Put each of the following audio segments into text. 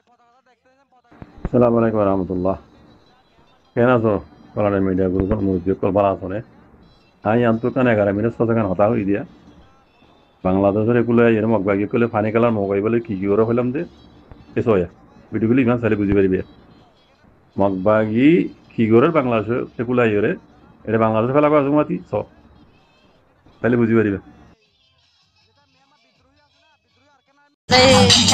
আসসালামু আলাইকুম রহমতুল্লাহ। কেন আছো? কলার মিডিয়া গ্রুপ মুরব্বী কল ভালো আছো রে? আমি আন্তকান 11 মিনিট সজাগান হতা হই দিয়া বাংলাদেশের এগুলো এরম অগবাগি করলে ফানি খেলার মগাই বলে কি ওরা হইলাম যে এসো ভিডিওগুলি ইমান চাইলে বুঝি পারিবে মগবাগি কি করে বাংলাদেশে এগুলো ইয়ে এটা বাংলাদেশে ফেলা করা মাতি চ তাহলে বুঝি পারিবে।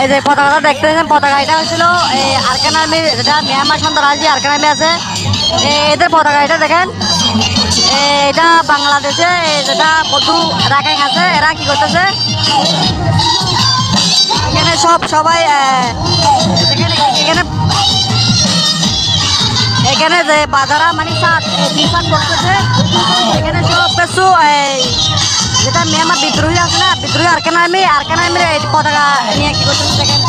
এই যে পতাকাটা দেখতেছেন, পতাকা এটা হচ্ছিল এই আরকান আর্মির, যেটা মিয়ানমার সন্ত্রাসী আরকান আর্মি আছে, এদের পতাকা এটা দেখেন। এটা বাংলাদেশে যেটা বধু রাখাইন আছে, এরা কি করতেছে এখানে সবাই এখানে এখানে যে বাজারা মানে টি-শার্ট করতেছে, এখানে সব কিছু যেটা মিয়ানমার বিদ্রোহী আছে না, বিদ্রোহী আরকান আর্মির এই পতাকা নিয়ে কি করতেছে দেখেন।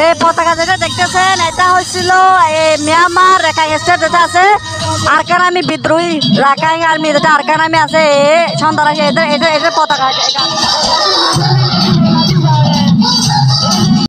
এই পতাকা যেটা দেখতেছেন, এটা হচ্ছিল মিয়ানমার রাখাইন স্টেট যেটা আছে আরকান আর্মি বিদ্রোহী রাখাইন আর্মি, যেটা আরকান আর্মি আছে সন্ত্রাসী, এদের পতাকা এটা।